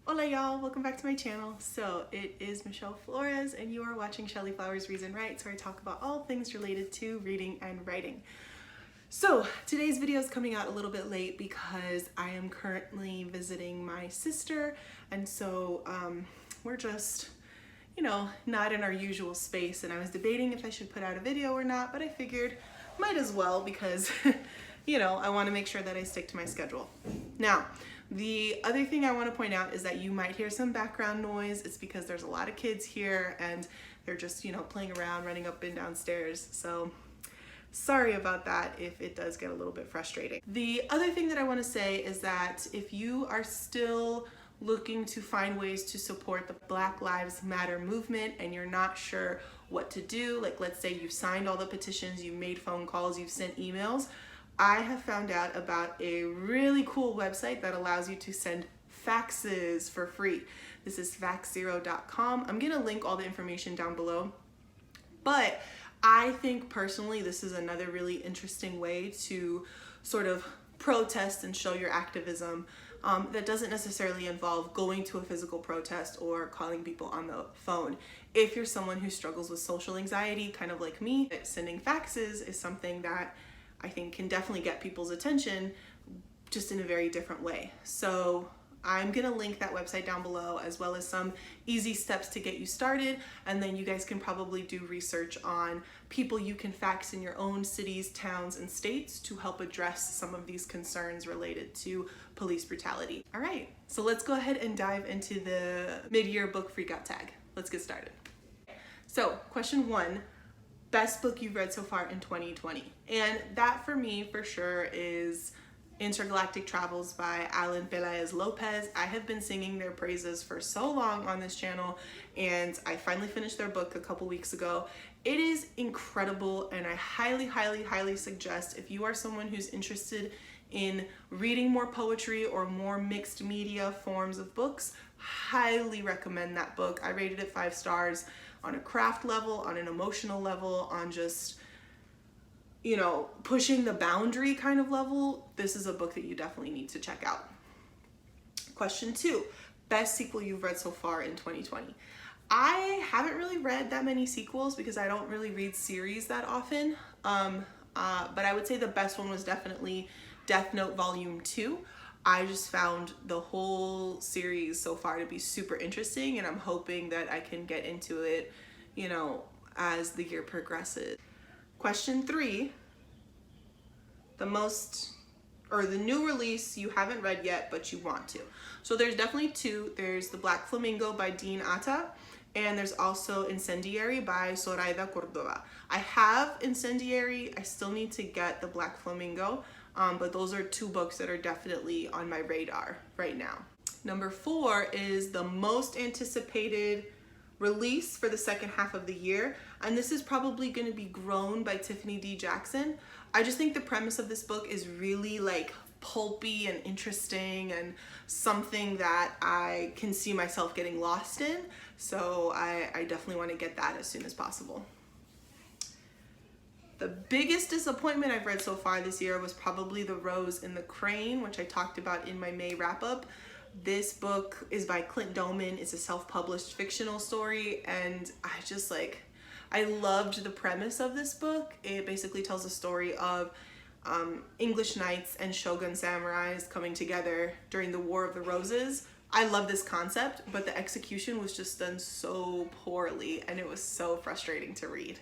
Hola y'all, welcome back to my channel. So it is Michelle Flores and you are watching Shelly Flowers Reads and Writes, where I talk about all things related to reading and writing. So today's video is coming out a little bit late because I am currently visiting my sister, and so we're just, not in our usual space, and I was debating if I should put out a video or not, but I figured might as well because I want to make sure that I stick to my schedule. Now, the other thing I want to point out is that you might hear some background noise. It's because there's a lot of kids here and they're just, playing around, running up and downstairs. So sorry about that if it does get a little bit frustrating. The other thing that I want to say is that if you are still looking to find ways to support the Black Lives Matter movement and you're not sure what to do, like let's say you've signed all the petitions, you've made phone calls, you've sent emails, I have found out about a really cool website that allows you to send faxes for free. This is faxzero.com. I'm gonna link all the information down below, but I think personally this is another really interesting way to sort of protest and show your activism that doesn't necessarily involve going to a physical protest or calling people on the phone. If you're someone who struggles with social anxiety, kind of like me, sending faxes is something that I think can definitely get people's attention just in a very different way. So I'm gonna link that website down below, as well as some easy steps to get you started, and then you guys can probably do research on people you can fax in your own cities, towns, and states to help address some of these concerns related to police brutality. All right, so let's go ahead and dive into the mid-year book freakout tag. Let's get started. So question 1, best book you've read so far in 2020. And that for me for sure is Intergalactic Travels by Alan Pelaez Lopez. I have been singing their praises for so long on this channel, and I finally finished their book a couple weeks ago. It is incredible, and I highly suggest, if you are someone who's interested in reading more poetry or more mixed media forms of books, highly recommend that book. I rated it 5 stars on a craft level, on an emotional level, on just pushing the boundary kind of level. This is a book that you definitely need to check out. Question 2, best sequel you've read so far in 2020. I haven't really read that many sequels because I don't really read series that often, but I would say the best one was definitely Death Note Volume 2. I just found the whole series so far to be super interesting, and I'm hoping that I can get into it, as the year progresses. Question 3, the new release you haven't read yet but you want to. So there's definitely 2. There's The Black Flamingo by Dean Atta, and there's also Incendiary by Zoraida Cordova. I have Incendiary, I still need to get The Black Flamingo, but those are 2 books that are definitely on my radar right now. Number 4 is the most anticipated release for the second half of the year, and this is probably going to be Grown by Tiffany D. Jackson. I just think the premise of this book is really like pulpy and interesting and something that I can see myself getting lost in, so I definitely want to get that as soon as possible. The biggest disappointment I've read so far this year was probably The Rose and the Crane, which I talked about in my May wrap-up. This book is by Clint Doman. It's a self-published fictional story, and I loved the premise of this book. It basically tells a story of English knights and shogun samurais coming together during the War of the Roses. I love this concept, but the execution was just done so poorly, and it was so frustrating to read.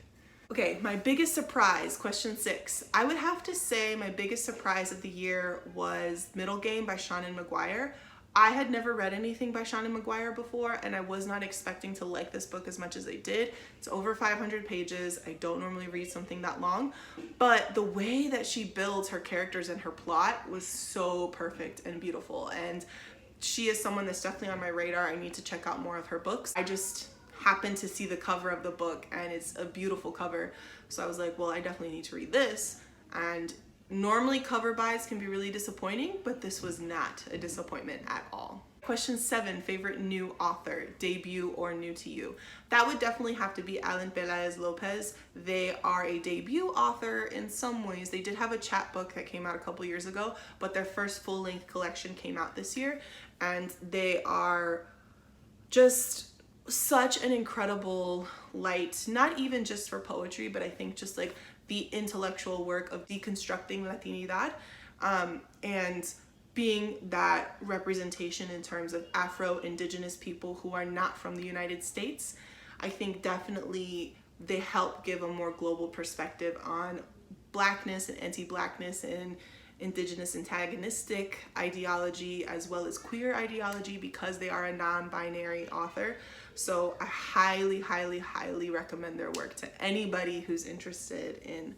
Okay, my biggest surprise, question 6. I would have to say my biggest surprise of the year was Middle Game by Seanan McGuire. I had never read anything by Seanan McGuire before, and I was not expecting to like this book as much as I did. It's over 500 pages. I don't normally read something that long, but the way that she builds her characters and her plot was so perfect and beautiful, and she is someone that's definitely on my radar. I need to check out more of her books. I just happened to see the cover of the book, and it's a beautiful cover, so I was like, well, I definitely need to read this, and Normally cover buys can be really disappointing, but this was not a disappointment at all. Question 7, favorite new author, debut or new to you? That would definitely have to be Alan Pelaez Lopez. They are a debut author in some ways. They did have a chapbook that came out a couple years ago, but their first full-length collection came out this year, and they are just such an incredible light, not even just for poetry, but I think just like the intellectual work of deconstructing Latinidad, and being that representation in terms of Afro-Indigenous people who are not from the United States. I think definitely they help give a more global perspective on Blackness and anti-Blackness and Indigenous antagonistic ideology, as well as queer ideology, because they are a non-binary author. So I highly, highly, highly recommend their work to anybody who's interested in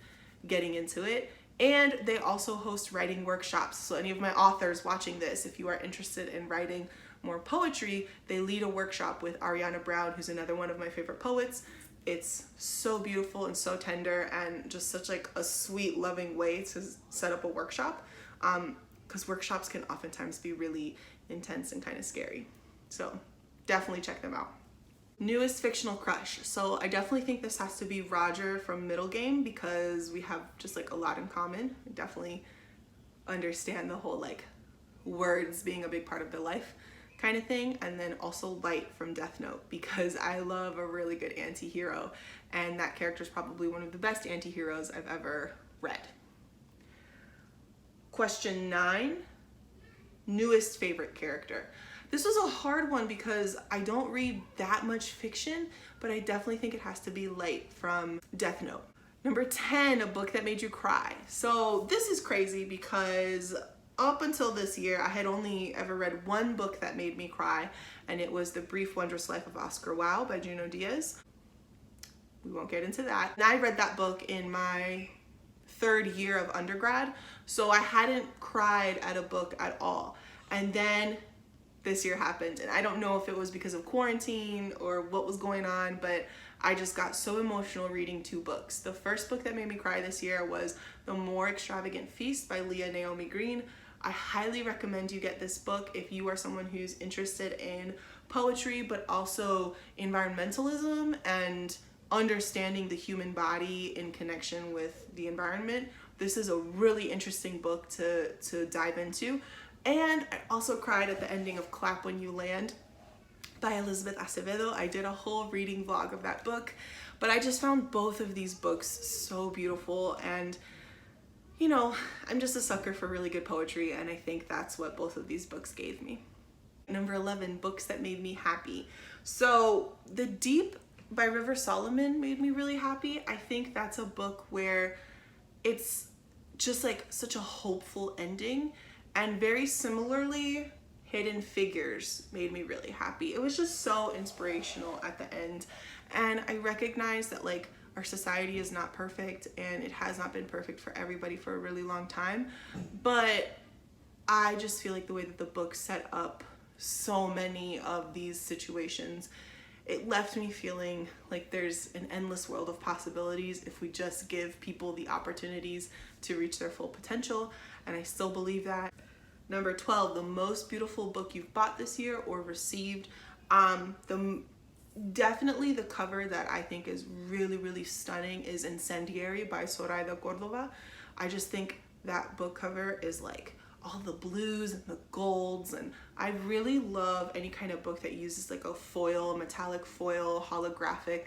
getting into it. And they also host writing workshops. So any of my authors watching this, if you are interested in writing more poetry, they lead a workshop with Ariana Brown, who's another one of my favorite poets. It's so beautiful and so tender, and just such like a sweet, loving way to set up a workshop, because workshops can oftentimes be really intense and kind of scary. So definitely check them out. Newest fictional crush. So I definitely think this has to be Roger from Middle Game, because we have just like a lot in common. I definitely understand the whole like words being a big part of their life kind of thing. And then also Light from Death Note, because I love a really good anti-hero, and that character is probably one of the best anti-heroes I've ever read. Question 9, newest favorite character. This was a hard one because I don't read that much fiction, but I definitely think it has to be Light from Death Note. Number 10, a book that made you cry. So this is crazy because up until this year, I had only ever read one book that made me cry, and it was The Brief Wondrous Life of Oscar Wilde by Junot Diaz. We won't get into that. And I read that book in my 3rd year of undergrad, so I hadn't cried at a book at all. And then this year happened, and I don't know if it was because of quarantine or what was going on, but I just got so emotional reading 2 books. The first book that made me cry this year was The More Extravagant Feast by Leah Naomi Green. I highly recommend you get this book if you are someone who's interested in poetry, but also environmentalism and understanding the human body in connection with the environment. This is a really interesting book to dive into. And I also cried at the ending of Clap When You Land by Elizabeth Acevedo. I did a whole reading vlog of that book, but I just found both of these books so beautiful, and you know, I'm just a sucker for really good poetry, and I think that's what both of these books gave me. Number 11, books that made me happy. So The Deep by River Solomon made me really happy. I think that's a book where it's just like such a hopeful ending, and very similarly, Hidden Figures made me really happy. It was just so inspirational at the end, and I recognize that like our society is not perfect, and it has not been perfect for everybody for a really long time, but I just feel like the way that the book set up so many of these situations, it left me feeling like there's an endless world of possibilities if we just give people the opportunities to reach their full potential, and I still believe that. Number 12, the most beautiful book you've bought this year or received. Definitely the cover that I think is really, really stunning is Incendiary by Zoraida Cordova. I just think that book cover is like all the blues and the golds, and I really love any kind of book that uses like a foil, a metallic foil, holographic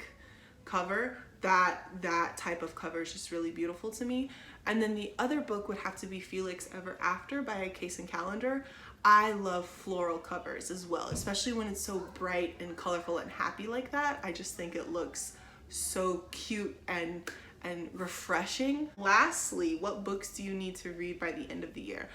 cover. That type of cover is just really beautiful to me. And then the other book would have to be Felix Ever After by Case and Callender. I love floral covers as well, especially when it's so bright and colorful and happy like that. I just think it looks so cute and refreshing. Lastly, what books do you need to read by the end of the year?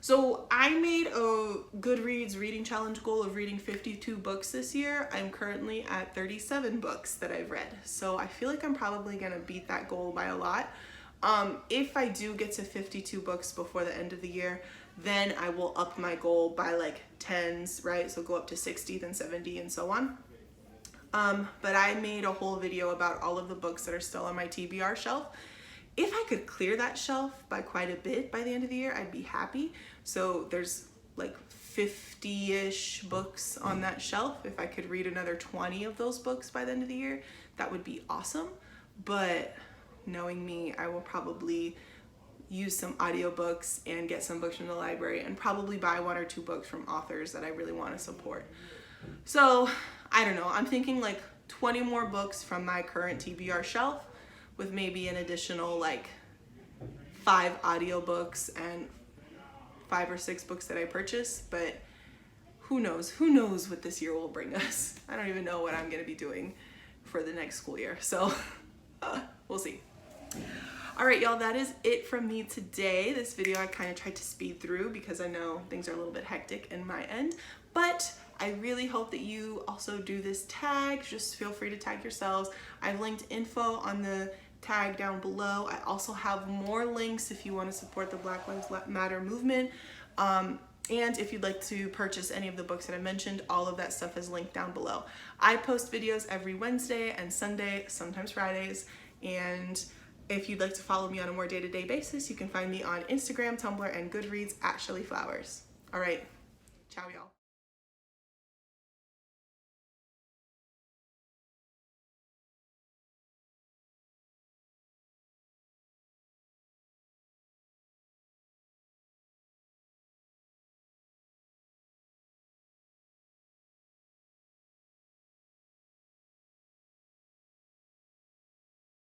So I made a Goodreads reading challenge goal of reading 52 books this year. I'm currently at 37 books that I've read. So I feel like I'm probably gonna beat that goal by a lot. If I do get to 52 books before the end of the year, then I will up my goal by like 10s, right? So go up to 60, then 70, and so on. But I made a whole video about all of the books that are still on my TBR shelf. If I could clear that shelf by quite a bit by the end of the year, I'd be happy. So there's like 50-ish books on that shelf. If I could read another 20 of those books by the end of the year, that would be awesome. But knowing me, I will probably use some audiobooks and get some books from the library and probably buy 1 or 2 books from authors that I really want to support. So I don't know, I'm thinking like 20 more books from my current TBR shelf with maybe an additional like 5 audiobooks and 5 or 6 books that I purchase, but who knows what this year will bring us. I don't even know what I'm gonna be doing for the next school year, so we'll see. All right, y'all, that is it from me today. This video I kind of tried to speed through because I know things are a little bit hectic in my end, but I really hope that you also do this tag. Just feel free to tag yourselves. I've linked info on the tag down below. I also have more links if you want to support the Black Lives Matter movement. And if you'd like to purchase any of the books that I mentioned, all of that stuff is linked down below. I post videos every Wednesday and Sunday, sometimes Fridays, and if you'd like to follow me on a more day-to-day basis, you can find me on Instagram, Tumblr, and Goodreads at Shelly Flowers. All right, ciao, y'all.